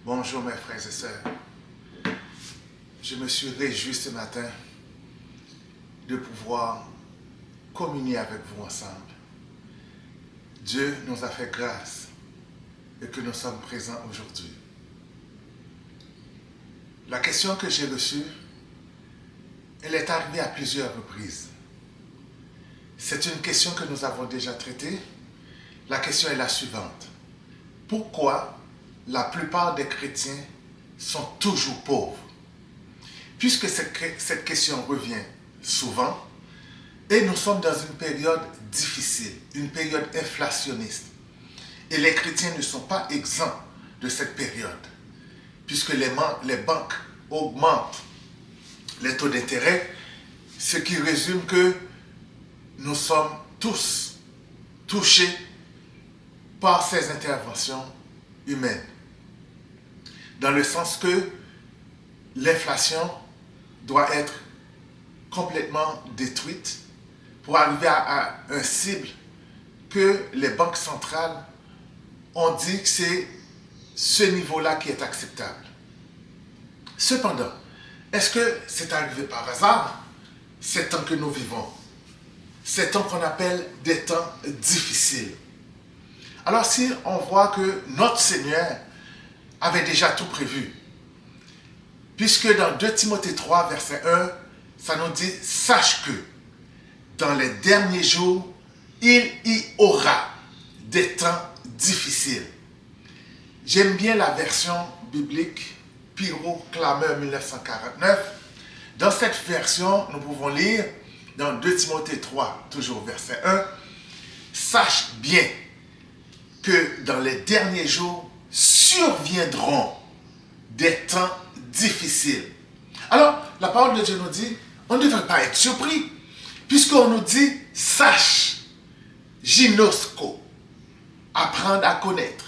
Bonjour mes frères et sœurs. Je me suis réjoui ce matin de pouvoir communier avec vous ensemble. Dieu nous a fait grâce et que nous sommes présents aujourd'hui. La question que j'ai reçue, elle est arrivée à plusieurs reprises. C'est une question que nous avons déjà traitée. La question est la suivante. Pourquoi la plupart des chrétiens sont toujours pauvres? Puisque cette question revient souvent, et nous sommes dans une période difficile, une période inflationniste. Et les chrétiens ne sont pas exempts de cette période, puisque les banques augmentent les taux d'intérêt, ce qui résume que nous sommes tous touchés par ces interventions humaines. Dans le sens que l'inflation doit être complètement détruite pour arriver à un cible que les banques centrales ont dit que c'est ce niveau-là qui est acceptable. Cependant, est-ce que c'est arrivé par hasard, ces temps que nous vivons, ces temps qu'on appelle des temps difficiles? Alors si on voit que notre Seigneur avait déjà tout prévu, puisque dans 2 Timothée 3, verset 1, ça nous dit « Sache que dans les derniers jours, il y aura des temps difficiles. » J'aime bien la version biblique Pirot Clameur 1949. Dans cette version, nous pouvons lire dans 2 Timothée 3, toujours verset 1, « Sache bien que dans les derniers jours surviendront des temps difficiles. » Alors, la parole de Dieu nous dit, on ne devrait pas être surpris, puisqu'on nous dit, sache, ginosko, apprendre à connaître,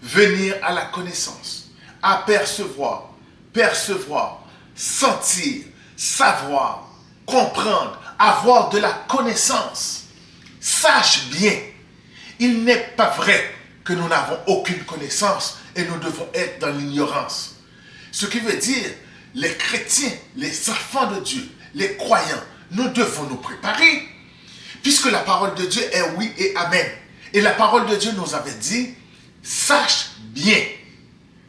venir à la connaissance, apercevoir, percevoir, sentir, savoir, comprendre, avoir de la connaissance. Sache bien, il n'est pas vrai que nous n'avons aucune connaissance et nous devons être dans l'ignorance. Ce qui veut dire, les chrétiens, les enfants de Dieu, les croyants, nous devons nous préparer. Puisque la parole de Dieu est oui et amen. Et la parole de Dieu nous avait dit, sache bien.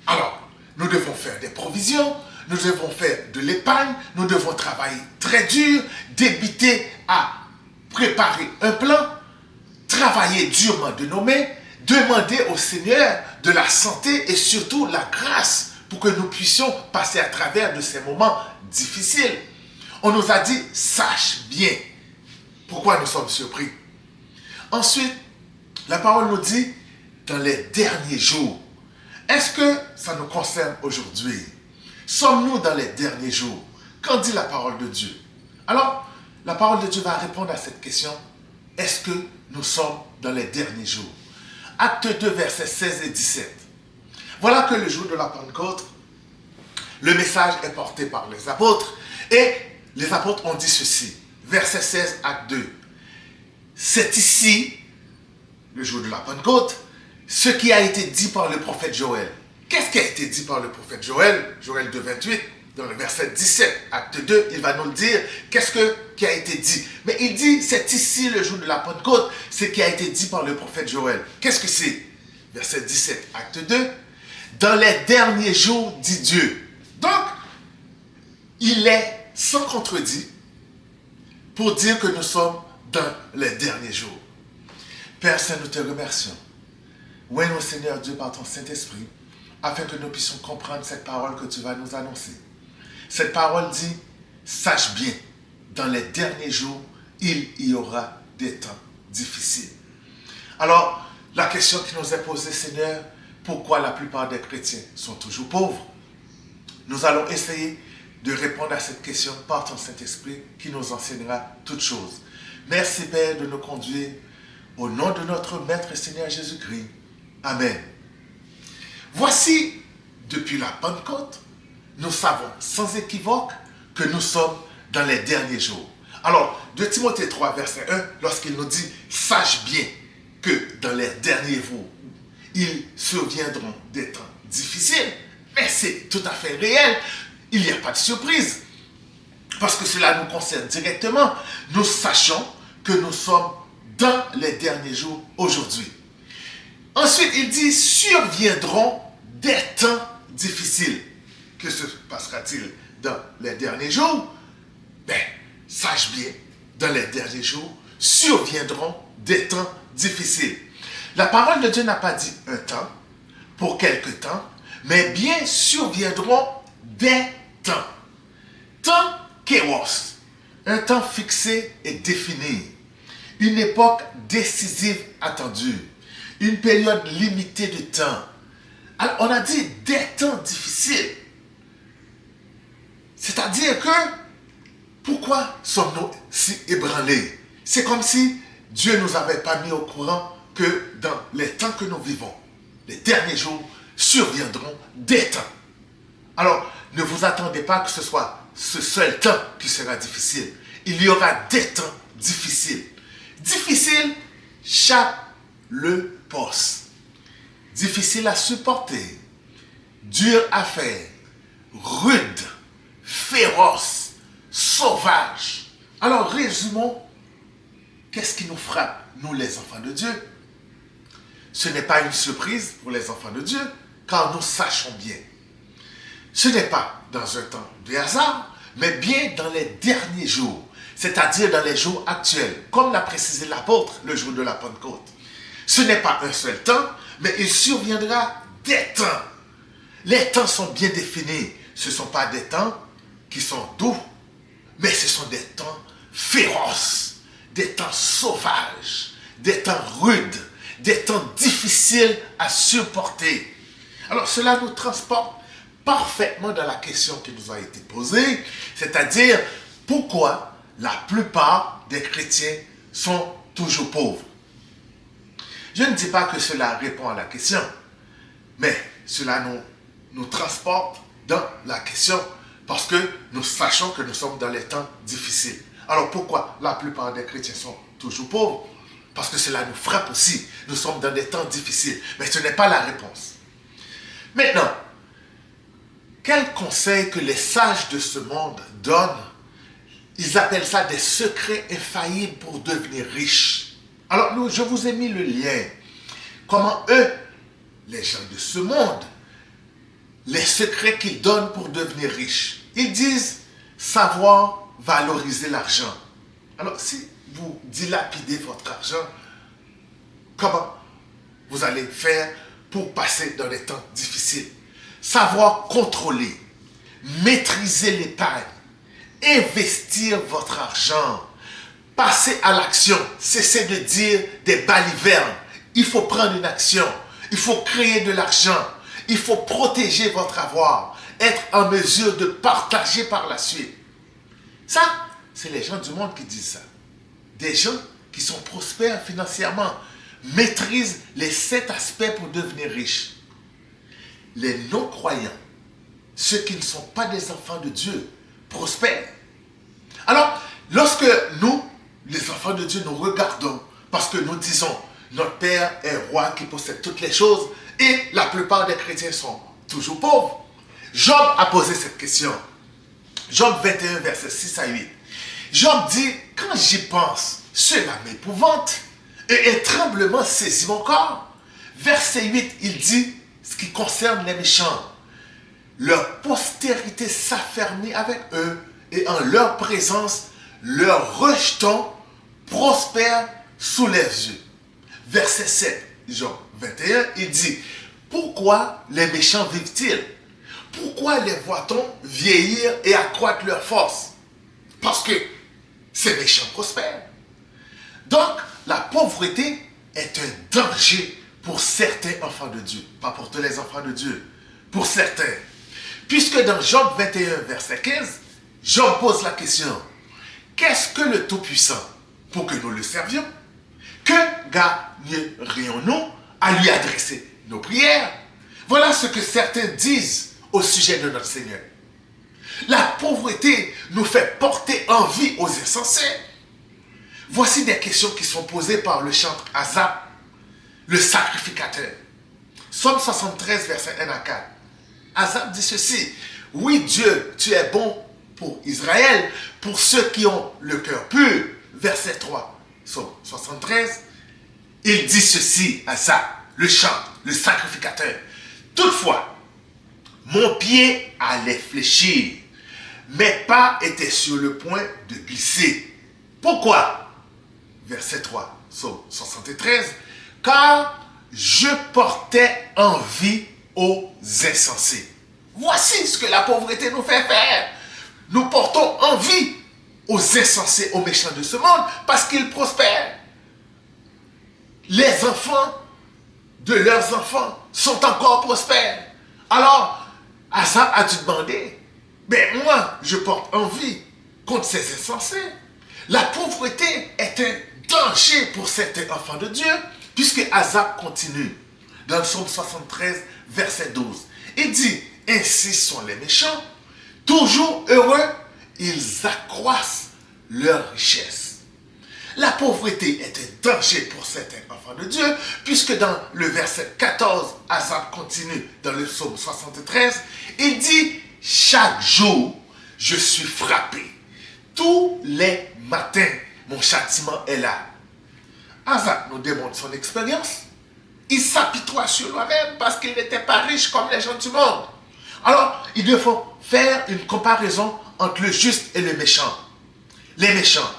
Alors, nous devons faire des provisions, nous devons faire de l'épargne, nous devons travailler très dur, débiter à préparer un plan, travailler durement de nos mains, demander au Seigneur de la santé et surtout la grâce pour que nous puissions passer à travers de ces moments difficiles. On nous a dit, sache bien. Pourquoi nous sommes surpris? Ensuite, la parole nous dit, dans les derniers jours. Est-ce que ça nous concerne aujourd'hui? Sommes-nous dans les derniers jours? Qu'en dit la parole de Dieu? Alors, la parole de Dieu va répondre à cette question. Est-ce que nous sommes dans les derniers jours? Acte 2, versets 16 et 17. Voilà que le jour de la Pentecôte, le message est porté par les apôtres et les apôtres ont dit ceci. Verset 16, acte 2. C'est ici, le jour de la Pentecôte, ce qui a été dit par le prophète Joël. Qu'est-ce qui a été dit par le prophète Joël? Joël 2, 28, dans le verset 17, acte 2, il va nous le dire. Qu'est-ce qui a été dit? Mais il dit, c'est ici le jour de la Pentecôte, ce qui a été dit par le prophète Joël. Qu'est-ce que c'est? Verset 17, acte 2. Dans les derniers jours, dit Dieu. Donc, il est sans contredit pour dire que nous sommes dans les derniers jours. Père Saint, nous te remercions. Oui, mon Seigneur Dieu, par ton Saint-Esprit, afin que nous puissions comprendre cette parole que tu vas nous annoncer. Cette parole dit, sache bien, dans les derniers jours, il y aura des temps difficiles. Alors, la question qui nous est posée, Seigneur, pourquoi la plupart des chrétiens sont toujours pauvres? Nous allons essayer de répondre à cette question par ton Saint-Esprit qui nous enseignera toutes choses. Merci Père de nous conduire au nom de notre Maître Seigneur Jésus-Christ. Amen. Voici, depuis la Pentecôte, nous savons sans équivoque que nous sommes dans les derniers jours. Alors, 2 Timothée 3, verset 1, lorsqu'il nous dit « Sache bien que dans les derniers jours, ils surviendront des temps difficiles. » Mais c'est tout à fait réel. Il n'y a pas de surprise. Parce que cela nous concerne directement. Nous sachons que nous sommes dans les derniers jours aujourd'hui. Ensuite, il dit, surviendront des temps difficiles. Que se passera-t-il dans les derniers jours? Ben, sache bien, dans les derniers jours, surviendront des temps difficiles. La parole de Dieu n'a pas dit un temps, pour quelque temps, mais bien surviendront des temps. Temps kéros, un temps fixé et défini, une époque décisive attendue, une période limitée de temps. Alors, on a dit des temps difficiles. C'est-à-dire que, pourquoi sommes-nous si ébranlés? C'est comme si Dieu ne nous avait pas mis au courant que dans les temps que nous vivons, les derniers jours, surviendront des temps. Alors, ne vous attendez pas que ce soit ce seul temps qui sera difficile. Il y aura des temps difficiles. Difficile, chaque le poste. Difficile à supporter, dur à faire, rude, féroce, sauvage. Alors, résumons, qu'est-ce qui nous frappe, nous les enfants de Dieu? Ce n'est pas une surprise pour les enfants de Dieu, car nous sachons bien. Ce n'est pas dans un temps de hasard, mais bien dans les derniers jours, c'est-à-dire dans les jours actuels, comme l'a précisé l'apôtre le jour de la Pentecôte. Ce n'est pas un seul temps, mais il surviendra des temps. Les temps sont bien définis. Ce ne sont pas des temps qui sont doux, mais ce sont des temps féroces, des temps sauvages, des temps rudes, des temps difficiles à supporter. Alors cela nous transporte parfaitement dans la question qui nous a été posée, c'est-à-dire pourquoi la plupart des chrétiens sont toujours pauvres. Je ne dis pas que cela répond à la question, mais cela nous transporte dans la question parce que nous sachons que nous sommes dans les temps difficiles. Alors pourquoi la plupart des chrétiens sont toujours pauvres? Parce que cela nous frappe aussi. Nous sommes dans des temps difficiles, mais ce n'est pas la réponse. Maintenant, quel conseil que les sages de ce monde donnent? Ils appellent ça des secrets infaillibles pour devenir riches. Alors, je vous ai mis le lien. Comment eux, les gens de ce monde, les secrets qu'ils donnent pour devenir riches. Ils disent savoir valoriser l'argent. Alors, si vous dilapidez votre argent, comment vous allez faire pour passer dans les temps difficiles? Savoir contrôler, maîtriser l'épargne, investir votre argent, passer à l'action, cesser de dire des balivernes. Il faut prendre une action, il faut créer de l'argent, il faut protéger votre avoir, être en mesure de partager par la suite. Ça, c'est les gens du monde qui disent ça. Des gens qui sont prospères financièrement, maîtrisent les 7 aspects pour devenir riches. Les non-croyants, ceux qui ne sont pas des enfants de Dieu, prospèrent. Alors, lorsque nous, les enfants de Dieu, nous regardons, parce que nous disons, notre Père est roi qui possède toutes les choses, et la plupart des chrétiens sont toujours pauvres. Job a posé cette question. Job 21, versets 6 à 8. Job dit, quand j'y pense, cela m'épouvante, et un tremblement saisit mon corps. Verset 8, il dit, ce qui concerne les méchants, leur postérité s'affermit avec eux, et en leur présence, leur rejeton prospère sous les yeux. Verset 7, Job 21, il dit, pourquoi les méchants vivent-ils? Pourquoi les voit-on vieillir et accroître leur force? Parce que ces méchants prospèrent. Donc, la pauvreté est un danger pour certains enfants de Dieu. Pas pour tous les enfants de Dieu, pour certains. Puisque dans Job 21, verset 15, Job pose la question, qu'est-ce que le Tout-Puissant pour que nous le servions? Que gagnerions-nous à lui adresser nos prières? Voilà ce que certains disent au sujet de notre Seigneur. La pauvreté nous fait porter envie aux insensés. Voici des questions qui sont posées par le chantre Asaph, le sacrificateur. Psaume 73, verset 1 à 4. Asaph dit ceci. Oui, Dieu, tu es bon pour Israël, pour ceux qui ont le cœur pur. Verset 3, Psaume 73. Il dit ceci, Asaph, le chant, le sacrificateur. Toutefois, mon pied allait fléchir. Mes pas étaient sur le point de glisser. Pourquoi? Verset 3, Psaume 73. Car je portais envie aux insensés. Voici ce que la pauvreté nous fait faire. Nous portons envie aux insensés, aux méchants de ce monde, parce qu'ils prospèrent. Les enfants de leurs enfants sont encore prospères. Alors, Asaph a dû demander, ben moi, je porte envie contre ces insensés. La pauvreté est un danger pour certains enfants de Dieu, puisque Asaph continue dans le psaume 73, verset 12. Il dit, ainsi sont les méchants, toujours heureux, ils accroissent leur richesse. La pauvreté est un danger pour certains enfants de Dieu, puisque dans le verset 14, Asaph continue dans le psaume 73, il dit, chaque jour, je suis frappé. Tous les matins, mon châtiment est là. Asaph nous démontre son expérience. Il s'apitoie sur lui-même parce qu'il n'était pas riche comme les gens du monde. Alors, il faut faire une comparaison entre le juste et le méchant. Les méchants,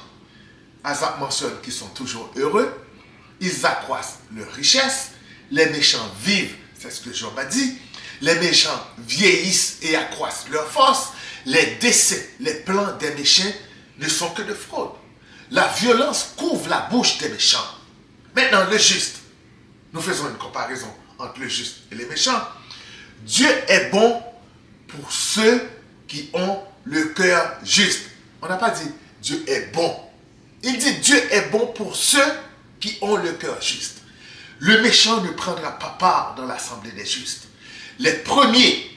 Asaph mentionne qu'ils sont toujours heureux, ils accroissent leur richesse, les méchants vivent, c'est ce que Job a dit, les méchants vieillissent et accroissent leur force, les décès, les plans des méchants ne sont que de fraude. La violence couvre la bouche des méchants. Maintenant, le juste, nous faisons une comparaison entre le juste et les méchants. Dieu est bon pour ceux qui ont le cœur juste. On n'a pas dit Dieu est bon. Il dit Dieu est bon pour ceux qui ont le cœur juste. Le méchant ne prendra pas part dans l'assemblée des justes. Les premiers,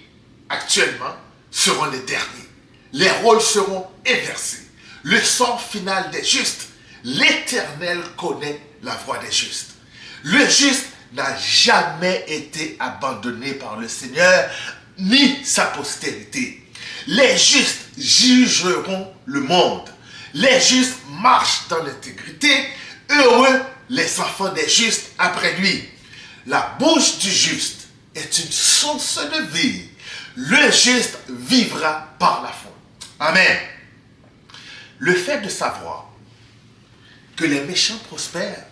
actuellement, seront les derniers. Les rôles seront inversés. Le sort final des justes, l'Éternel connaît la voie des justes. Le juste n'a jamais été abandonné par le Seigneur, ni sa postérité. Les justes jugeront le monde. Les justes marchent dans l'intégrité. Heureux les enfants des justes après lui. La bouche du juste est une source de vie. Le juste vivra par la foi. Amen. Le fait de savoir que les méchants prospèrent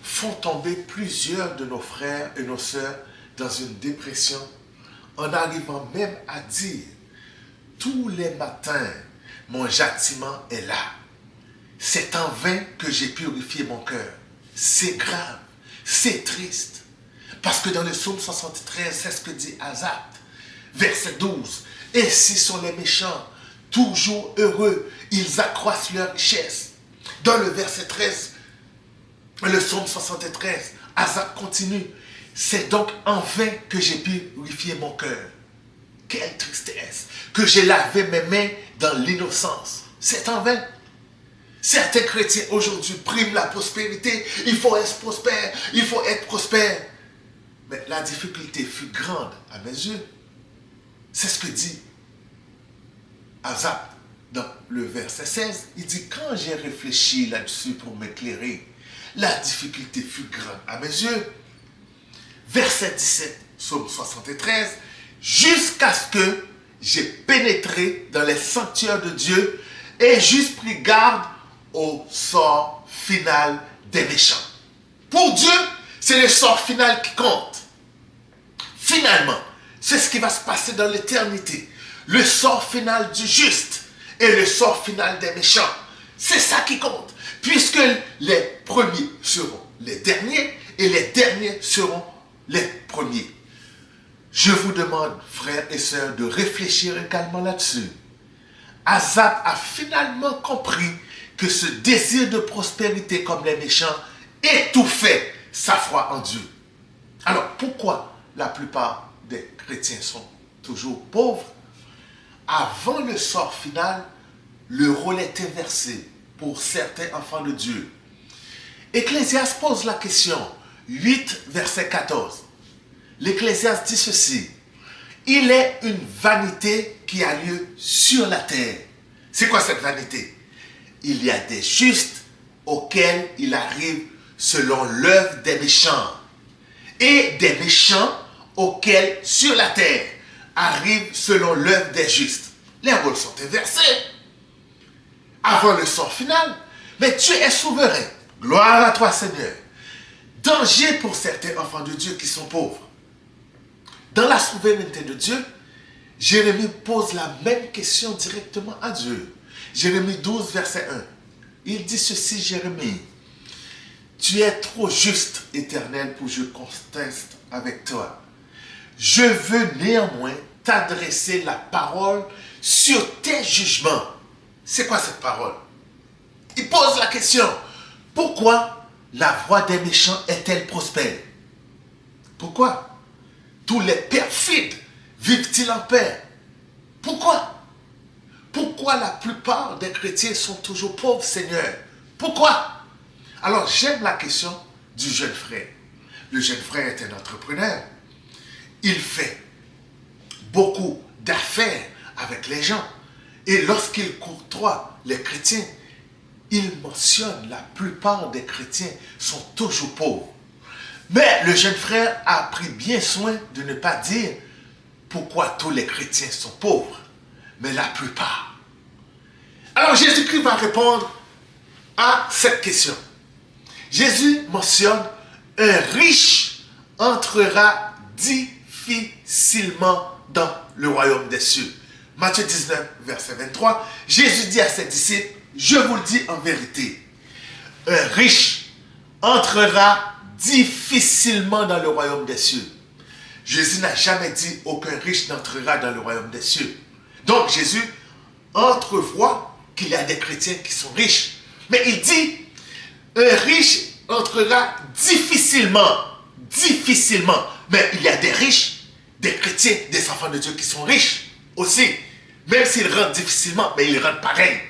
font tomber plusieurs de nos frères et nos sœurs dans une dépression en arrivant même à dire « Tous les matins, mon châtiment est là. C'est en vain que j'ai purifié mon cœur. » C'est grave, c'est triste. Parce que dans le psaume 73, c'est ce que dit Asaph, verset 12. « Ainsi sont les méchants, toujours heureux, ils accroissent leur richesse. » Dans le verset 13, le psaume 73, Asaph continue. « C'est donc en vain que j'ai purifié mon cœur. » Quelle tristesse! Que j'ai lavé mes mains dans l'innocence. C'est en vain. Certains chrétiens aujourd'hui priment la prospérité. Il faut être prospère, il faut être prospère. Mais la difficulté fut grande à mes yeux. C'est ce que dit Asaph dans le verset 16. Il dit, quand j'ai réfléchi là-dessus pour m'éclairer, la difficulté fut grande à mes yeux. Verset 17, psaume 73, jusqu'à ce que j'ai pénétré dans les sanctuaires de Dieu et j'eusse pris garde au sort final des méchants. Pour Dieu, c'est le sort final qui compte. Finalement, c'est ce qui va se passer dans l'éternité. Le sort final du juste et le sort final des méchants. C'est ça qui compte. Puisque les premiers seront les derniers et les derniers seront les premiers. Je vous demande, frères et sœurs, de réfléchir également là-dessus. Asaph a finalement compris que ce désir de prospérité comme les méchants étouffait sa foi en Dieu. Alors, pourquoi la plupart des chrétiens sont toujours pauvres? Avant le sort final, le rôle est inversé pour certains enfants de Dieu. Ecclésiaste pose la question, 8, verset 14. L'Ecclésiaste dit ceci. Il est une vanité qui a lieu sur la terre. C'est quoi cette vanité? Il y a des justes auxquels il arrive selon l'œuvre des méchants. Et des méchants auxquels sur la terre arrive selon l'œuvre des justes. Les rôles sont inversés. Avant le sort final, mais tu es souverain. Gloire à toi, Seigneur. Danger pour certains enfants de Dieu qui sont pauvres. Dans la souveraineté de Dieu, Jérémie pose la même question directement à Dieu. Jérémie 12, verset 1. Il dit ceci, Jérémie. Tu es trop juste, Éternel, pour que je conteste avec toi. Je veux néanmoins t'adresser la parole sur tes jugements. C'est quoi cette parole? Il pose la question. Pourquoi la voie des méchants est-elle prospère? Pourquoi tous les perfides vivent-ils en paix? Pourquoi? Pourquoi la plupart des chrétiens sont toujours pauvres, Seigneur? Pourquoi? Alors j'aime la question du jeune frère. Le jeune frère est un entrepreneur. Il fait beaucoup d'affaires avec les gens. Et lorsqu'il courtoie les chrétiens, il mentionne la plupart des chrétiens sont toujours pauvres. Mais le jeune frère a pris bien soin de ne pas dire pourquoi tous les chrétiens sont pauvres, mais la plupart. Alors Jésus-Christ va répondre à cette question. Jésus mentionne un riche entrera difficilement dans le royaume des cieux. Matthieu 19, verset 23, Jésus dit à ses disciples, je vous le dis en vérité, un riche entrera difficilement dans le royaume des cieux. Jésus n'a jamais dit aucun riche n'entrera dans le royaume des cieux. Donc Jésus entrevoit qu'il y a des chrétiens qui sont riches. Mais il dit, un riche entrera difficilement. Difficilement. Mais il y a des riches, des chrétiens, des enfants de Dieu qui sont riches aussi. Même s'ils rentrent difficilement, mais ils rentrent pareil.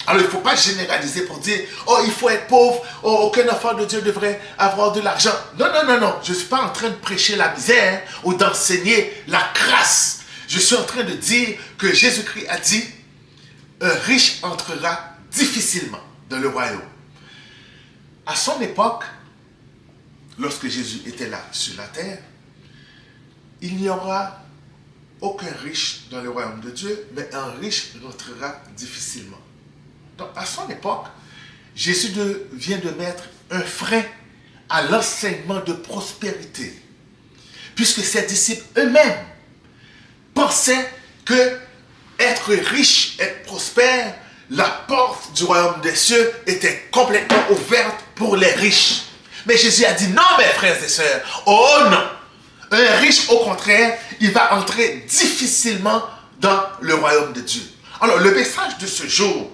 Alors il ne faut pas généraliser pour dire, oh il faut être pauvre, oh aucun enfant de Dieu devrait avoir de l'argent. Non, non, non, non. Je ne suis pas en train de prêcher la misère ou d'enseigner la crasse. Je suis en train de dire que Jésus-Christ a dit, un riche entrera difficilement dans le royaume. À son époque, lorsque Jésus était là sur la terre, il n'y aura aucun riche dans le royaume de Dieu, mais un riche rentrera difficilement. Donc, à son époque, Jésus vient de mettre un frein à l'enseignement de prospérité, puisque ses disciples eux-mêmes pensaient que être riche, être prospère, la porte du royaume des cieux était complètement ouverte pour les riches. Mais Jésus a dit non, mes frères et sœurs, oh non! Un riche, au contraire, il va entrer difficilement dans le royaume de Dieu. Alors, le message de ce jour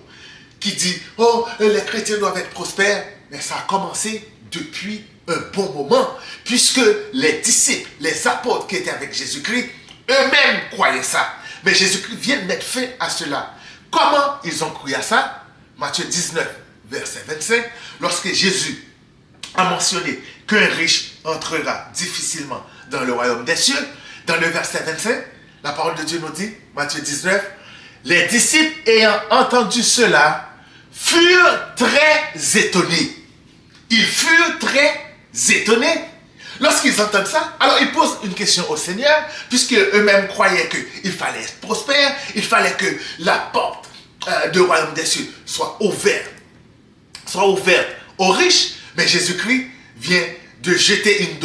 qui dit, oh, les chrétiens doivent être prospères, mais ça a commencé depuis un bon moment, puisque les disciples, les apôtres qui étaient avec Jésus-Christ, eux-mêmes croyaient ça. Mais Jésus-Christ vient de mettre fin à cela. Comment ils ont cru à ça? Matthieu 19, verset 25, lorsque Jésus a mentionné qu'un riche entrera difficilement dans le royaume des cieux, dans le verset 25, la parole de Dieu nous dit, Matthieu 19, les disciples ayant entendu cela furent très étonnés. Ils furent très étonnés. Lorsqu'ils entendent ça, alors ils posent une question au Seigneur, puisque eux-mêmes croyaient qu'il fallait être prospère, il fallait que la porte du royaume des cieux soit ouverte aux riches, mais Jésus-Christ vient de jeter une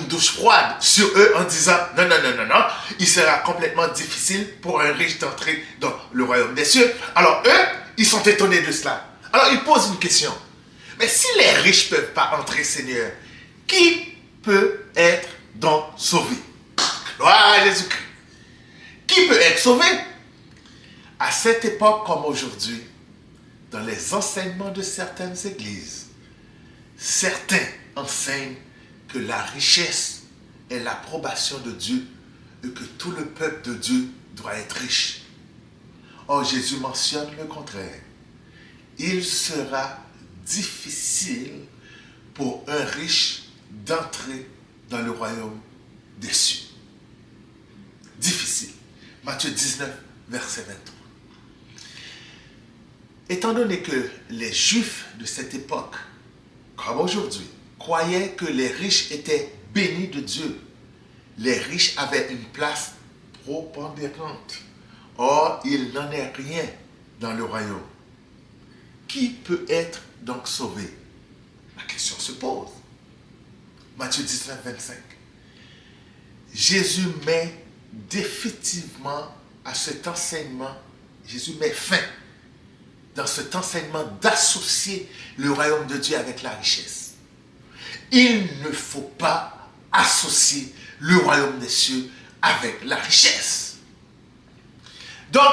douche froide sur eux en disant non, non, non, non, non, il sera complètement difficile pour un riche d'entrer dans le royaume des cieux. Alors eux, ils sont étonnés de cela. Alors ils posent une question. Mais si les riches ne peuvent pas entrer, Seigneur, qui peut être donc sauvé? Gloire à Jésus-Christ. Qui peut être sauvé? À cette époque comme aujourd'hui, dans les enseignements de certaines églises, certains enseignent que la richesse est l'approbation de Dieu et que tout le peuple de Dieu doit être riche. Or, Jésus mentionne le contraire. Il sera difficile pour un riche d'entrer dans le royaume des cieux. difficile. Matthieu 19, verset 23. Étant donné que les Juifs de cette époque, comme aujourd'hui, croyaient que les riches étaient bénis de Dieu, les riches avaient une place prépondérante. Or, il n'en est rien dans le royaume. Qui peut être donc sauvé? La question se pose. Matthieu 19, 25. Jésus met définitivement à cet enseignement, Jésus met fin dans cet enseignement d'associer le royaume de Dieu avec la richesse. Il ne faut pas associer le royaume des cieux avec la richesse. Donc,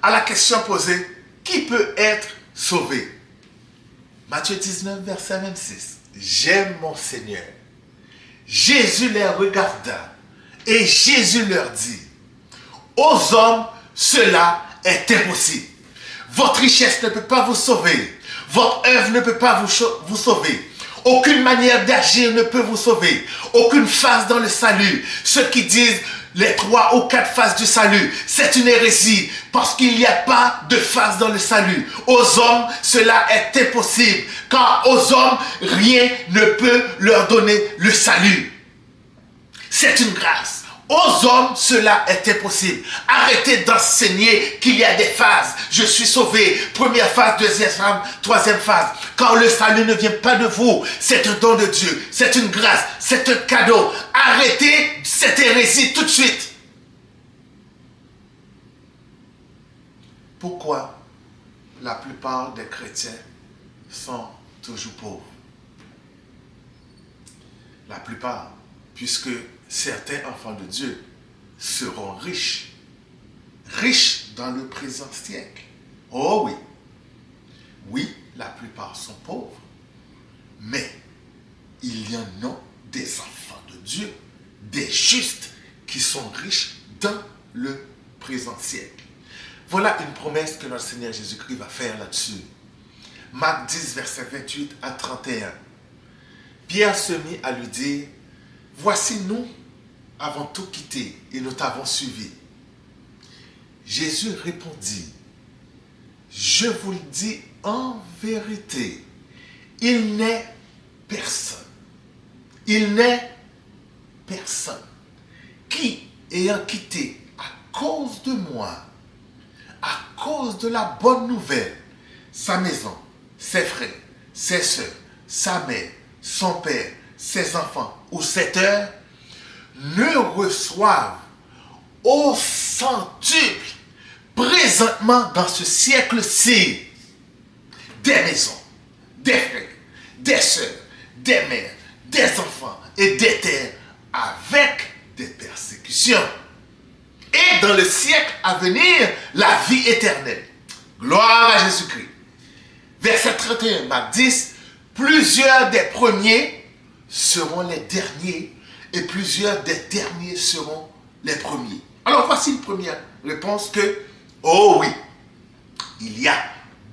à la question posée, qui peut être sauvé? Matthieu 19, verset 26. J'aime mon Seigneur. Jésus les regarda et Jésus leur dit, aux hommes, cela est impossible. Votre richesse ne peut pas vous sauver. Votre œuvre ne peut pas vous sauver. Aucune manière d'agir ne peut vous sauver. Aucune phase dans le salut. Ceux qui disent les 3 ou 4 phases du salut, c'est une hérésie parce qu'il n'y a pas de phase dans le salut. Aux hommes, cela est impossible car aux hommes, rien ne peut leur donner le salut. C'est une grâce. Aux hommes, cela est impossible. Arrêtez d'enseigner qu'il y a des phases. Je suis sauvé. Première phase, deuxième phase, troisième phase. Car le salut ne vient pas de vous. C'est un don de Dieu. C'est une grâce. C'est un cadeau. Arrêtez cette hérésie tout de suite. Pourquoi la plupart des chrétiens sont toujours pauvres? La plupart, puisque certains enfants de Dieu seront riches. Riches dans le présent siècle. Oh oui. Oui, la plupart sont pauvres. Mais il y en a des enfants de Dieu, des justes, qui sont riches dans le présent siècle. Voilà une promesse que notre Seigneur Jésus-Christ va faire là-dessus. Marc 10, verset 28 à 31. Pierre se mit à lui dire, voici nous avons tout quitté et nous t'avons suivi. Jésus répondit, je vous le dis en vérité, il n'est personne qui, ayant quitté à cause de moi, à cause de la bonne nouvelle, sa maison, ses frères, ses soeurs, sa mère, son père, ses enfants ou ses terres, ne reçoivent au centuple, présentement dans ce siècle-ci, des maisons, des frères, des sœurs, des mères, des enfants et des terres avec des persécutions. Et dans le siècle à venir, la vie éternelle. Gloire à Jésus-Christ. Verset 31, Marc 10, plusieurs des premiers seront les derniers et plusieurs des derniers seront les premiers. Alors voici une première réponse que, oh oui, il y a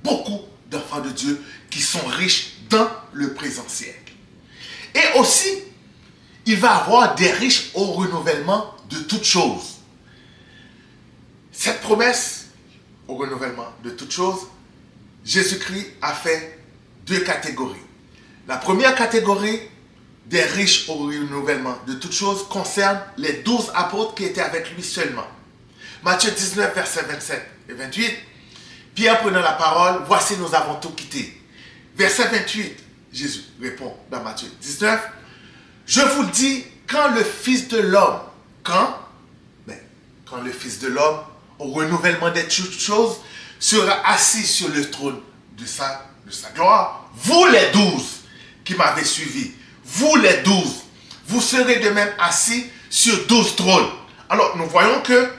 beaucoup d'enfants de Dieu qui sont riches dans le présent siècle. Et aussi, il va y avoir des riches au renouvellement de toutes choses. Cette promesse au renouvellement de toutes choses, Jésus-Christ a fait 2 catégories. La première catégorie des riches au renouvellement de toutes choses concerne les 12 apôtres qui étaient avec lui seulement. Matthieu 19, versets 27 et 28. Pierre prenant la parole, voici nous avons tout quitté. Verset 28, Jésus répond dans Matthieu 19, je vous le dis, quand le Fils de l'homme, quand le Fils de l'homme, au renouvellement des toutes choses, sera assis sur le trône de sa gloire, vous les 12 qui m'avez suivi, vous les 12, vous serez de même assis sur 12 trônes. Alors nous voyons que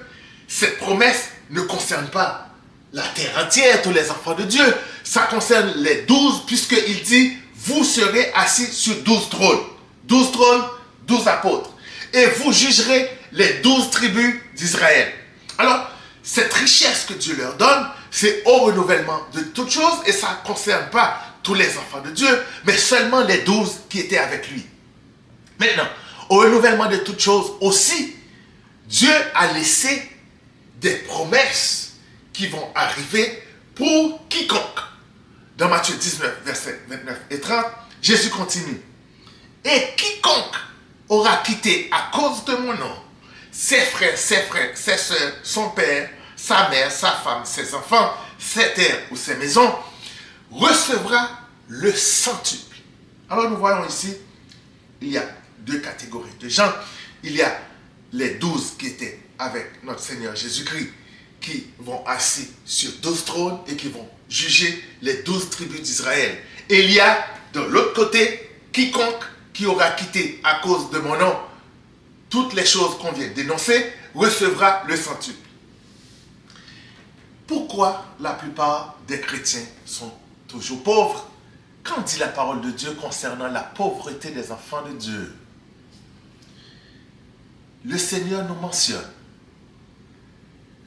cette promesse ne concerne pas la terre entière, tous les enfants de Dieu. Ça concerne les 12 puisqu'il dit, vous serez assis sur 12 trônes. 12 trônes, 12 apôtres. Et vous jugerez les 12 tribus d'Israël. Alors, cette richesse que Dieu leur donne, c'est au renouvellement de toutes choses et ça ne concerne pas tous les enfants de Dieu, mais seulement les 12 qui étaient avec lui. Maintenant, au renouvellement de toutes choses aussi, Dieu a laissé des promesses qui vont arriver pour quiconque. Dans Matthieu 19, versets 29 et 30, Jésus continue. Et quiconque aura quitté à cause de mon nom ses frères, ses soeurs, son père, sa mère, sa femme, ses enfants, ses terres ou ses maisons, recevra le centuple. Alors nous voyons ici, il y a deux catégories de gens. Il y a les 12 qui étaient avec notre Seigneur Jésus-Christ, qui vont assis sur 12 trônes et qui vont juger les 12 tribus d'Israël. Et il y a de l'autre côté, quiconque qui aura quitté à cause de mon nom toutes les choses qu'on vient d'énoncer, recevra le centuple. Pourquoi la plupart des chrétiens sont toujours pauvres? Qu'en dit la parole de Dieu concernant la pauvreté des enfants de Dieu? Le Seigneur nous mentionne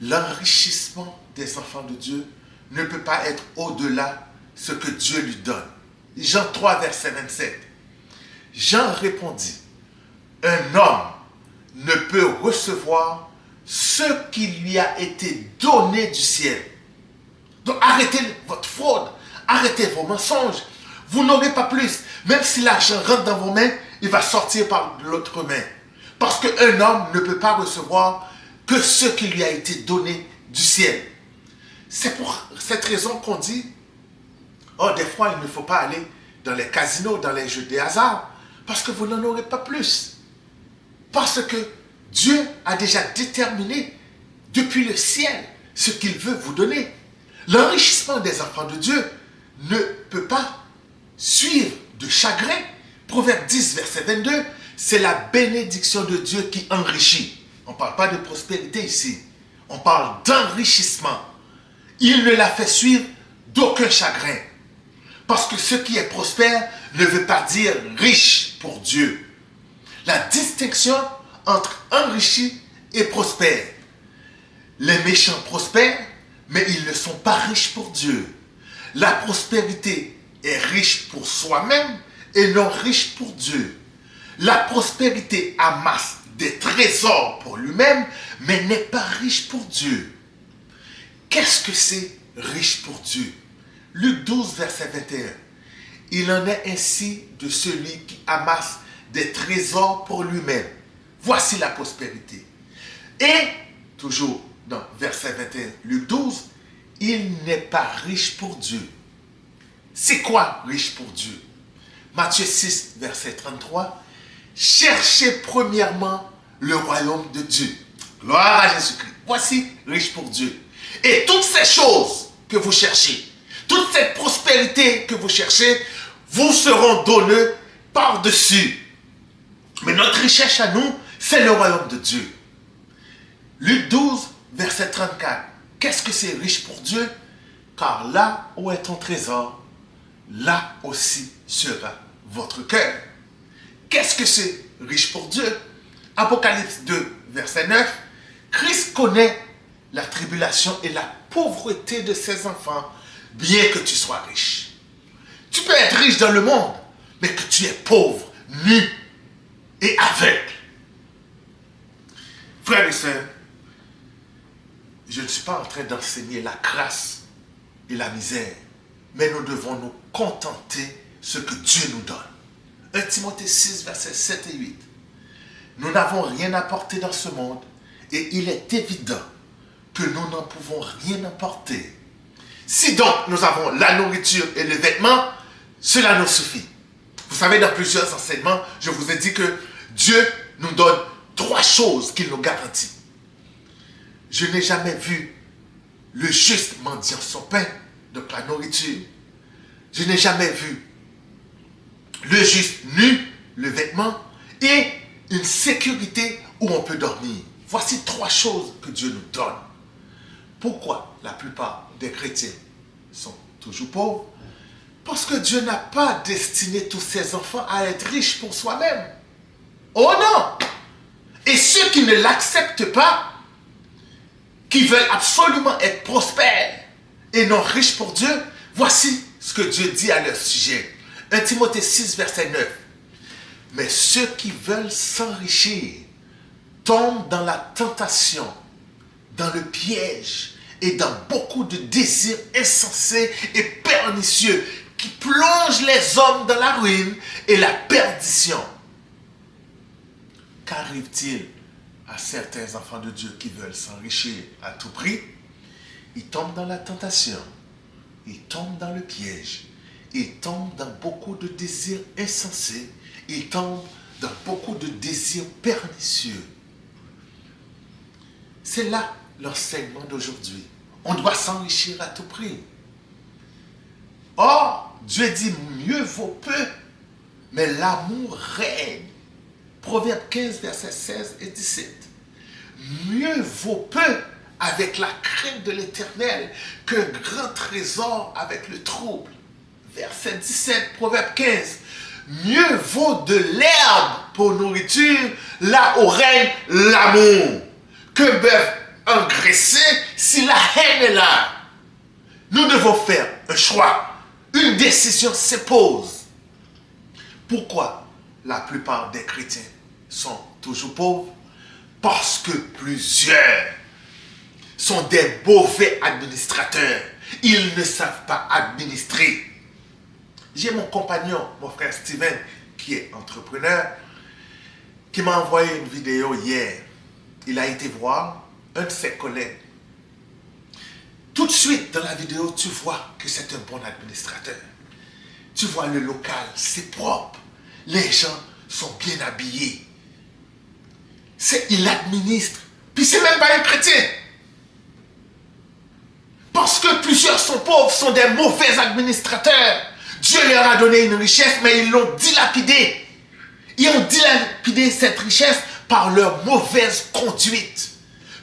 l'enrichissement des enfants de Dieu ne peut pas être au-delà de ce que Dieu lui donne. Jean 3, verset 27. Jean répondit, un homme ne peut recevoir ce qui lui a été donné du ciel. Donc arrêtez votre fraude, arrêtez vos mensonges. Vous n'aurez pas plus. Même si l'argent rentre dans vos mains, il va sortir par l'autre main. Parce qu'un homme ne peut pas recevoir que ce qui lui a été donné du ciel. C'est pour cette raison qu'on dit, oh, des fois, il ne faut pas aller dans les casinos, dans les jeux de hasard, parce que vous n'en aurez pas plus. Parce que Dieu a déjà déterminé depuis le ciel ce qu'il veut vous donner. L'enrichissement des enfants de Dieu ne peut pas suivre de chagrin. Proverbe 10, verset 22, c'est la bénédiction de Dieu qui enrichit. On ne parle pas de prospérité ici. On parle d'enrichissement. Il ne la fait suivre d'aucun chagrin. Parce que ce qui est prospère ne veut pas dire riche pour Dieu. La distinction entre enrichi et prospère. Les méchants prospèrent, mais ils ne sont pas riches pour Dieu. La prospérité est riche pour soi-même et non riche pour Dieu. La prospérité amasse des trésors pour lui-même, mais n'est pas riche pour Dieu. Qu'est-ce que c'est riche pour Dieu? Luc 12, verset 21. Il en est ainsi de celui qui amasse des trésors pour lui-même. Voici la prospérité. Et, toujours dans verset 21, Luc 12, il n'est pas riche pour Dieu. C'est quoi riche pour Dieu? Matthieu 6, verset 33. Cherchez premièrement le royaume de Dieu. Gloire à Jésus-Christ. Voici riche pour Dieu. Et toutes ces choses que vous cherchez, toute cette prospérité que vous cherchez, vous seront données par-dessus. Mais notre richesse à nous, c'est le royaume de Dieu. Luc 12, verset 34. Qu'est-ce que c'est riche pour Dieu? Car là où est ton trésor, là aussi sera votre cœur. Qu'est-ce que c'est riche pour Dieu? Apocalypse 2, verset 9. Christ connaît la tribulation et la pauvreté de ses enfants, bien que tu sois riche. Tu peux être riche dans le monde, mais que tu es pauvre, nu et aveugle. Frères et sœurs, je ne suis pas en train d'enseigner la grâce et la misère, mais nous devons nous contenter de ce que Dieu nous donne. 1 Timothée 6, versets 7 et 8. Nous n'avons rien apporté dans ce monde et il est évident que nous n'en pouvons rien apporter. Si donc nous avons la nourriture et le vêtement, cela nous suffit. Vous savez, dans plusieurs enseignements, je vous ai dit que Dieu nous donne 3 choses qu'il nous garantit. Je n'ai jamais vu le juste mendiant son pain, donc la nourriture. Je n'ai jamais vu le juste nu, le vêtement, et une sécurité où on peut dormir. Voici 3 choses que Dieu nous donne. Pourquoi la plupart des chrétiens sont toujours pauvres? Parce que Dieu n'a pas destiné tous ses enfants à être riches pour soi-même. Oh non! Et ceux qui ne l'acceptent pas, qui veulent absolument être prospères et non riches pour Dieu, voici ce que Dieu dit à leur sujet. 1 Timothée 6, verset 9. Mais ceux qui veulent s'enrichir tombe dans la tentation, dans le piège et dans beaucoup de désirs insensés et pernicieux qui plongent les hommes dans la ruine et la perdition. Qu'arrive-t-il à certains enfants de Dieu qui veulent s'enrichir à tout prix? Ils tombent dans la tentation, ils tombent dans le piège, ils tombent dans beaucoup de désirs insensés, ils tombent dans beaucoup de désirs pernicieux. C'est là l'enseignement d'aujourd'hui. On doit s'enrichir à tout prix. Or, Dieu dit mieux vaut peu, mais l'amour règne. Proverbe 15, versets 16 et 17. Mieux vaut peu avec la crainte de l'Éternel qu'un grand trésor avec le trouble. Verset 17, Proverbe 15. Mieux vaut de l'herbe pour nourriture, là où règne l'amour, qu'un bœuf engraissé si la haine est là. Nous devons faire un choix. Une décision s'impose. Pourquoi la plupart des chrétiens sont toujours pauvres? Parce que plusieurs sont des mauvais administrateurs. Ils ne savent pas administrer. J'ai mon compagnon, mon frère Steven, qui est entrepreneur, qui m'a envoyé une vidéo hier. Il a été voir un de ses collègues. Tout de suite dans la vidéo, tu vois que c'est un bon administrateur. Tu vois le local, c'est propre. Les gens sont bien habillés. Il administre. Puis c'est même pas un chrétien. Parce que plusieurs sont pauvres, sont des mauvais administrateurs. Dieu leur a donné une richesse, mais ils l'ont dilapidée. Ils ont dilapidé cette richesse par leur mauvaise conduite.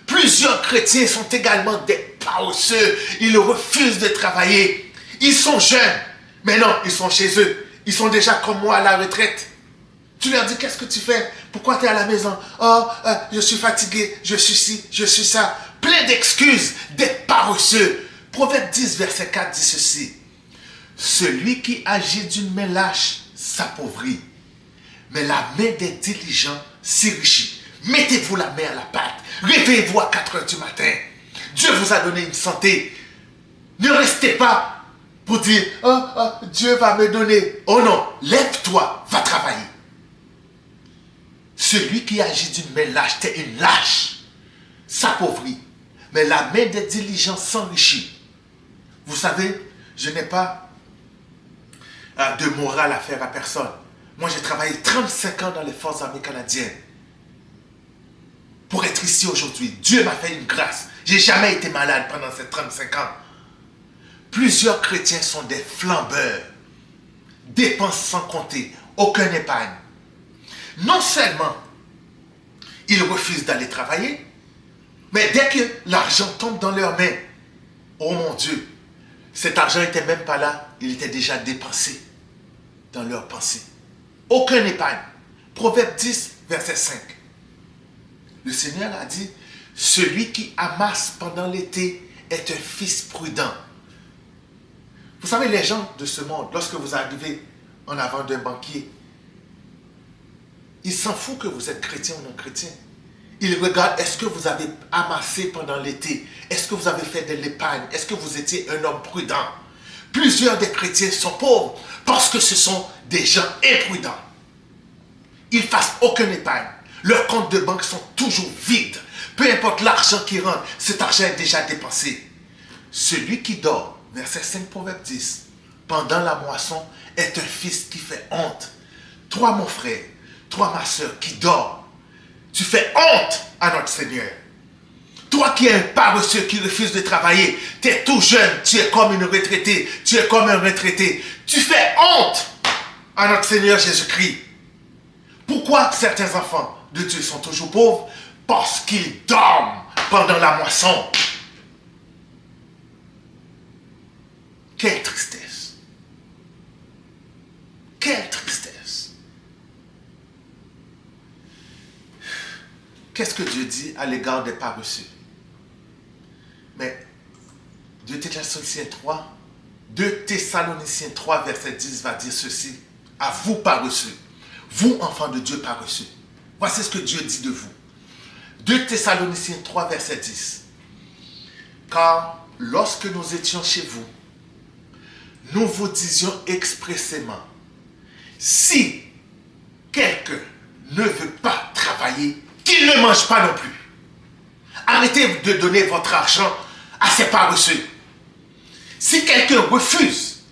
Plusieurs chrétiens sont également des paresseux. Ils refusent de travailler. Ils sont jeunes. Mais non, ils sont chez eux. Ils sont déjà comme moi à la retraite. Tu leur dis, qu'est-ce que tu fais? Pourquoi tu es à la maison? Oh, je suis fatigué, je suis ci, je suis ça. Plein d'excuses, des paresseux. Proverbe 10, verset 4 dit ceci. Celui qui agit d'une main lâche s'appauvrit, mais la main des diligents s'enrichit. Mettez-vous la main à la pâte. Réveillez-vous à 4 heures du matin. Dieu vous a donné une santé. Ne restez pas pour dire, Dieu va me donner. Oh non, lève-toi, va travailler. Celui qui agit d'une main lâche, t'es une lâche, s'appauvrit. Mais la main des diligents s'enrichit. Vous savez, je n'ai pas de morale à faire à personne. Moi, j'ai travaillé 35 ans dans les forces armées canadiennes pour être ici aujourd'hui. Dieu m'a fait une grâce. Je n'ai jamais été malade pendant ces 35 ans. Plusieurs chrétiens sont des flambeurs, dépensent sans compter, aucun épargne. Non seulement ils refusent d'aller travailler, mais dès que l'argent tombe dans leurs mains, oh mon Dieu, cet argent n'était même pas là, il était déjà dépensé dans leurs pensées. Aucun épargne. Proverbe 10, verset 5. Le Seigneur a dit, celui qui amasse pendant l'été est un fils prudent. Vous savez, les gens de ce monde, lorsque vous arrivez en avant d'un banquier, ils s'en foutent que vous êtes chrétien ou non chrétien. Ils regardent, est-ce que vous avez amassé pendant l'été? Est-ce que vous avez fait de l'épargne? Est-ce que vous étiez un homme prudent? Plusieurs des chrétiens sont pauvres parce que ce sont des gens imprudents. Ils ne fassent aucune épargne. Leurs comptes de banque sont toujours vides. Peu importe l'argent qui rentre, cet argent est déjà dépensé. Celui qui dort, verset 5, Proverbe 10, pendant la moisson, est un fils qui fait honte. Toi, mon frère, toi, ma soeur, qui dort, tu fais honte à notre Seigneur. Toi qui es un paresseux qui refuse de travailler, tu es tout jeune, tu es comme une retraitée, tu es comme un retraité. Tu fais honte à notre Seigneur Jésus-Christ. Pourquoi certains enfants de Dieu sont toujours pauvres? Parce qu'ils dorment pendant la moisson. Quelle tristesse. Quelle tristesse. Qu'est-ce que Dieu dit à l'égard des paresseux? Mais 2 Thessaloniciens 3, verset 10 va dire ceci. À vous paresseux, vous enfants de Dieu paresseux. Voici ce que Dieu dit de vous. 2 Thessaloniciens 3, verset 10. Car lorsque nous étions chez vous, nous vous disions expressément, si quelqu'un ne veut pas travailler, qu'il ne mange pas non plus. Arrêtez de donner votre argent à ces paresseux. Si quelqu'un refuse,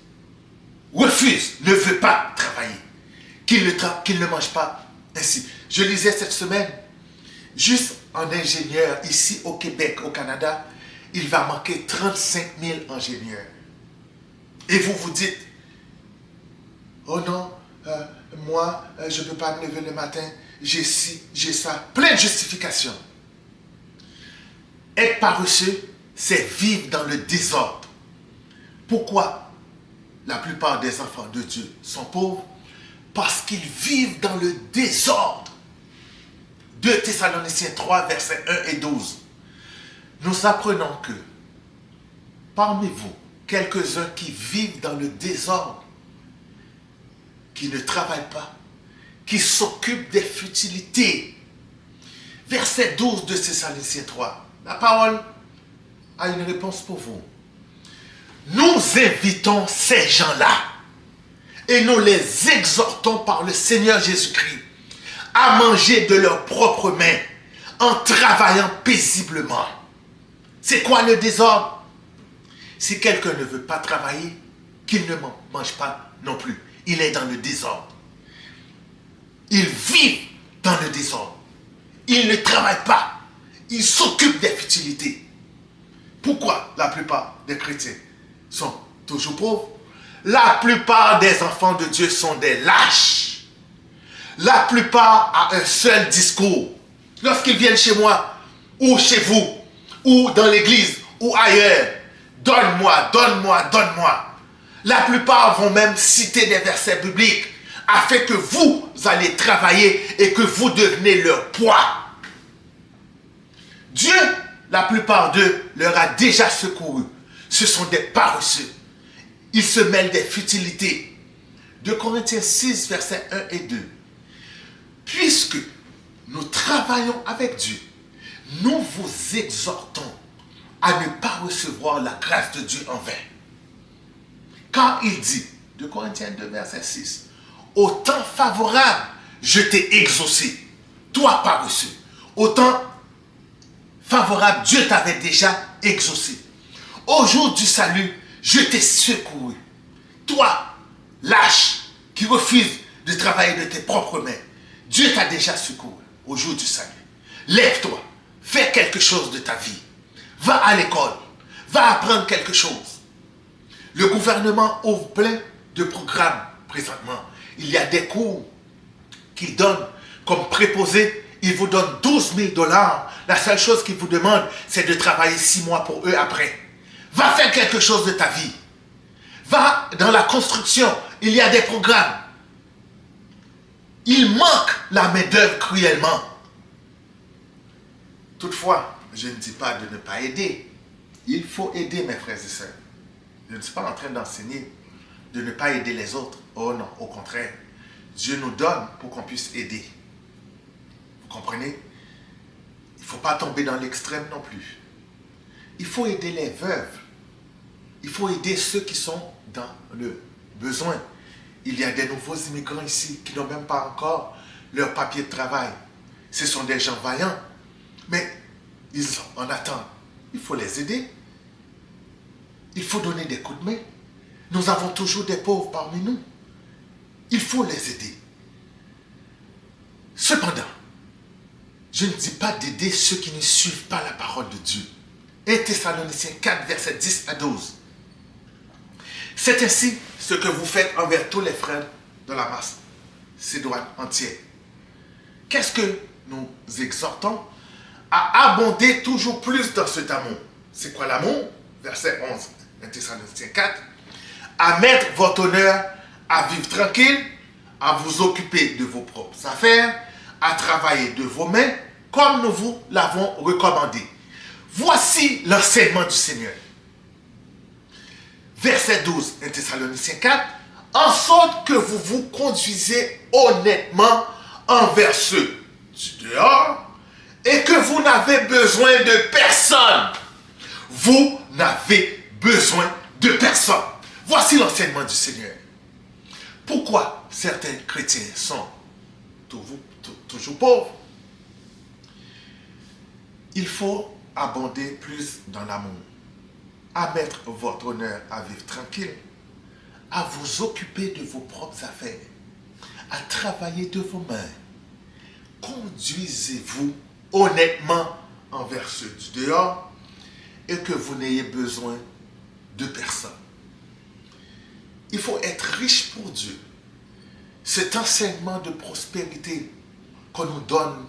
ne veut pas travailler, qu'il ne mange pas ainsi. Je lisais cette semaine, juste en ingénieur, ici au Québec, au Canada, il va manquer 35 000 ingénieurs. Et vous vous dites, oh non, moi, je ne peux pas me lever le matin, j'ai ci, j'ai ça, plein de justifications. Être paresseux, c'est vivre dans le désordre. Pourquoi la plupart des enfants de Dieu sont pauvres? Parce qu'ils vivent dans le désordre. 2 Thessaloniciens 3, versets 1 et 12. Nous apprenons que parmi vous, quelques-uns qui vivent dans le désordre, qui ne travaillent pas, qui s'occupent des futilités. Verset 12 de Thessaloniciens 3. La parole a une réponse pour vous. Nous invitons ces gens-là et nous les exhortons par le Seigneur Jésus-Christ à manger de leurs propres mains en travaillant paisiblement. C'est quoi le désordre? Si quelqu'un ne veut pas travailler, qu'il ne mange pas non plus. Il est dans le désordre. Il vit dans le désordre. Il ne travaille pas. Il s'occupe des futilités. Pourquoi la plupart des chrétiens sont toujours pauvres? La plupart des enfants de Dieu sont des lâches. La plupart a un seul discours. Lorsqu'ils viennent chez moi, ou chez vous, ou dans l'église, ou ailleurs, donne-moi, donne-moi, donne-moi. La plupart vont même citer des versets bibliques afin que vous allez travailler et que vous devenez leur poids. Dieu, la plupart d'eux, leur a déjà secouru. Ce sont des paresseux. Ils se mêlent des futilités. 2 Corinthiens 6, versets 1 et 2. Puisque nous travaillons avec Dieu, nous vous exhortons à ne pas recevoir la grâce de Dieu en vain. Car il dit, 2 Corinthiens 2, verset 6, au temps favorable, je t'ai exaucé, toi paresseux. Au temps favorable, Dieu t'avait déjà exaucé. Au jour du salut, je t'ai secouru. Toi, lâche, qui refuse de travailler de tes propres mains, Dieu t'a déjà secouru au jour du salut. Lève-toi, fais quelque chose de ta vie. Va à l'école, va apprendre quelque chose. Le gouvernement ouvre plein de programmes présentement. Il y a des cours qu'ils donnent comme préposés. Ils vous donnent 12 000 $. La seule chose qu'ils vous demandent, c'est de travailler 6 mois pour eux après. Va faire quelque chose de ta vie. Va dans la construction. Il y a des programmes. Il manque la main-d'œuvre cruellement. Toutefois, je ne dis pas de ne pas aider. Il faut aider mes frères et sœurs. Je ne suis pas en train d'enseigner de ne pas aider les autres. Oh non, au contraire. Dieu nous donne pour qu'on puisse aider. Vous comprenez? Il ne faut pas tomber dans l'extrême non plus. Il faut aider les veuves. Il faut aider ceux qui sont dans le besoin. Il y a des nouveaux immigrants ici qui n'ont même pas encore leur papier de travail. Ce sont des gens vaillants. Mais ils en attendent. Il faut les aider. Il faut donner des coups de main. Nous avons toujours des pauvres parmi nous. Il faut les aider. Cependant, je ne dis pas d'aider ceux qui ne suivent pas la parole de Dieu. 1 Thessaloniciens 4, versets 10 à 12. C'est ainsi ce que vous faites envers tous les frères de la masse sédoine entière. Qu'est-ce que nous exhortons? À abonder toujours plus dans cet amour. C'est quoi l'amour? Verset 11, 1 Thessaloniciens 4. À mettre votre honneur, à vivre tranquille, à vous occuper de vos propres affaires, à travailler de vos mains, comme nous vous l'avons recommandé. Voici l'enseignement du Seigneur. Verset 12, 1 Thessaloniciens 4. En sorte que vous vous conduisez honnêtement envers ceux du dehors et que vous n'avez besoin de personne. Vous n'avez besoin de personne. Voici l'enseignement du Seigneur. Pourquoi certains chrétiens sont toujours pauvres? Il faut abonder plus dans l'amour, à mettre votre honneur à vivre tranquille, à vous occuper de vos propres affaires, à travailler de vos mains. Conduisez-vous honnêtement envers ceux du dehors et que vous n'ayez besoin de personne. Il faut être riche pour Dieu. Cet enseignement de prospérité qu'on nous donne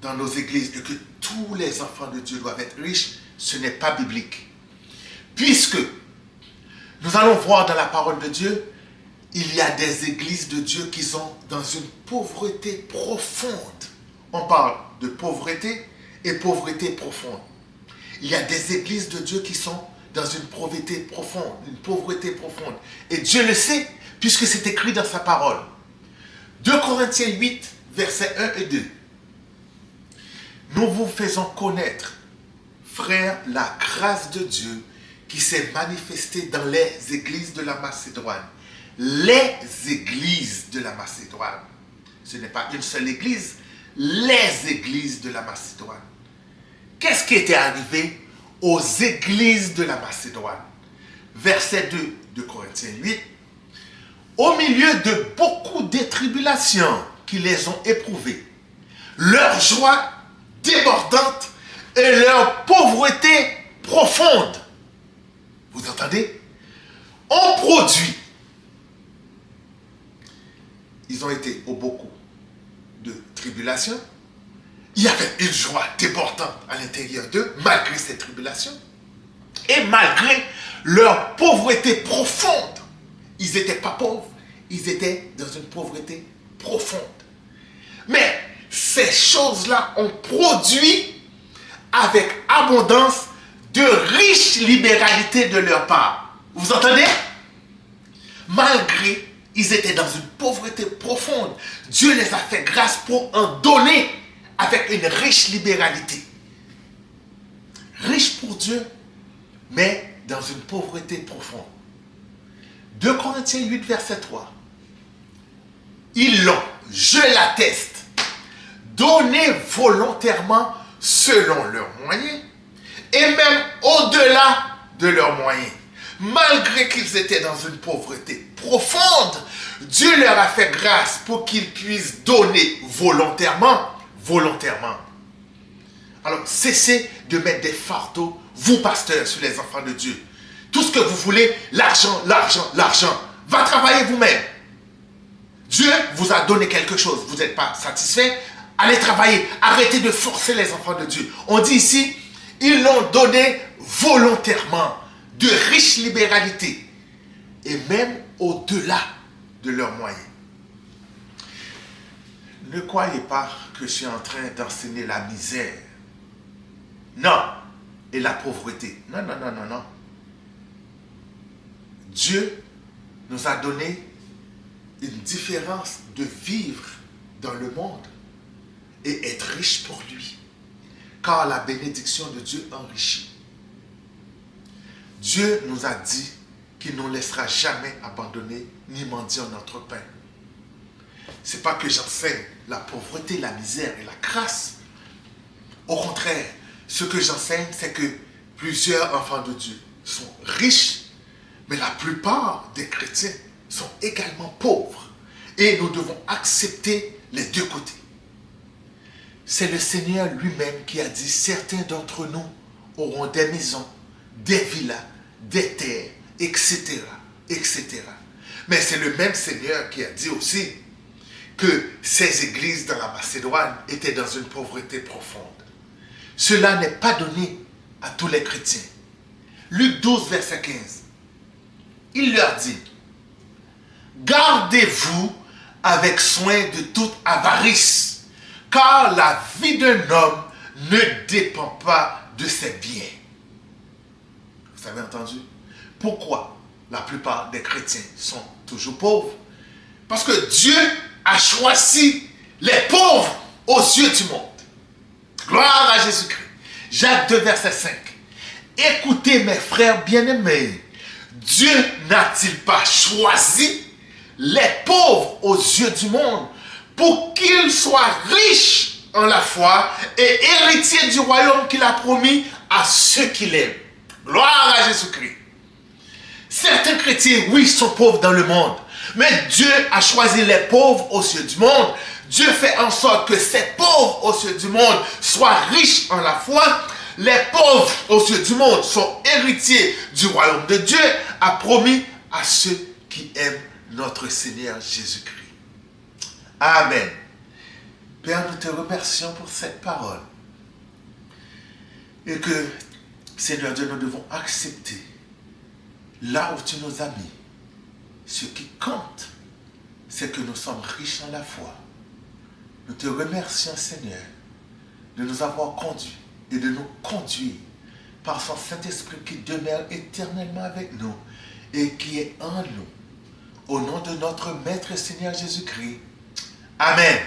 dans nos églises et que tous les enfants de Dieu doivent être riches, ce n'est pas biblique. Puisque nous allons voir dans la parole de Dieu, il y a des églises de Dieu qui sont dans une pauvreté profonde. On parle de pauvreté et pauvreté profonde. Il y a des églises de Dieu qui sont dans une pauvreté profonde, Et Dieu le sait, puisque c'est écrit dans sa parole. 2 Corinthiens 8, versets 1 et 2. Nous vous faisons connaître, frères, la grâce de Dieu qui s'est manifestée dans les églises de la Macédoine. Les églises de la Macédoine. Ce n'est pas une seule église, les églises de la Macédoine. Qu'est-ce qui était arrivé aux églises de la Macédoine? Verset 2 de Corinthiens 8. Au milieu de beaucoup de tribulations qui les ont éprouvées, leur joie débordante et leur pauvreté profonde, vous entendez, ont produit. Ils ont été au beaucoup de tribulations. Il y avait une joie débordante à l'intérieur d'eux, malgré ces tribulations. Et malgré leur pauvreté profonde. Ils n'étaient pas pauvres, ils étaient dans une pauvreté profonde. Mais ces choses-là ont produit avec abondance de riches libéralités de leur part. Vous entendez? Malgré ils étaient dans une pauvreté profonde, Dieu les a fait grâce pour en donner avec une riche libéralité. Riche pour Dieu, mais dans une pauvreté profonde. 2 Corinthiens 8, verset 3. Ils l'ont, je l'atteste, donné volontairement selon leurs moyens et même au-delà de leurs moyens. Malgré qu'ils étaient dans une pauvreté profonde, Dieu leur a fait grâce pour qu'ils puissent donner volontairement. Alors, cessez de mettre des fardeaux, vous pasteurs, sur les enfants de Dieu. Tout ce que vous voulez, l'argent. Va travailler vous-même. Dieu vous a donné quelque chose, vous n'êtes pas satisfait, allez travailler. Arrêtez de forcer les enfants de Dieu. On dit ici, ils l'ont donné volontairement, de riches libéralités, et même au-delà de leurs moyens. Ne croyez pas que je suis en train d'enseigner la misère. Non. Et la pauvreté. Non. Dieu nous a donné une différence de vivre dans le monde et être riche pour lui. Car la bénédiction de Dieu enrichit. Dieu nous a dit qu'il ne nous laissera jamais abandonner ni mendier notre pain. Ce n'est pas que j'enseigne la pauvreté, la misère et la crasse. Au contraire, ce que j'enseigne, c'est que plusieurs enfants de Dieu sont riches, mais la plupart des chrétiens sont également pauvres. Et nous devons accepter les deux côtés. C'est le Seigneur lui-même qui a dit, certains d'entre nous auront des maisons, des villas, des terres, etc. Mais c'est le même Seigneur qui a dit aussi que ces églises dans la Macédoine étaient dans une pauvreté profonde. Cela n'est pas donné à tous les chrétiens. Luc 12, verset 15. Il leur dit, gardez-vous avec soin de toute avarice, car la vie d'un homme ne dépend pas de ses biens. Vous avez entendu? Pourquoi la plupart des chrétiens sont toujours pauvres? Parce que Dieu a choisi les pauvres aux yeux du monde. Gloire à Jésus-Christ. Jacques 2, verset 5. Écoutez mes frères bien-aimés, Dieu n'a-t-il pas choisi les pauvres aux yeux du monde pour qu'ils soient riches en la foi et héritiers du royaume qu'il a promis à ceux qui l'aiment. Gloire à Jésus-Christ. Certains chrétiens, oui, sont pauvres dans le monde, mais Dieu a choisi les pauvres aux yeux du monde. Dieu fait en sorte que ces pauvres aux yeux du monde soient riches en la foi. Les pauvres aux yeux du monde sont héritiers du royaume de Dieu, a promis à ceux qui aiment notre Seigneur Jésus-Christ. Amen. Père, nous te remercions pour cette parole. Et que, Seigneur Dieu, nous devons accepter là où tu nous as mis. Ce qui compte, c'est que nous sommes riches en la foi. Nous te remercions, Seigneur, de nous avoir conduits et de nous conduire par son Saint-Esprit qui demeure éternellement avec nous et qui est en nous. Au nom de notre Maître Seigneur Jésus-Christ. Amen.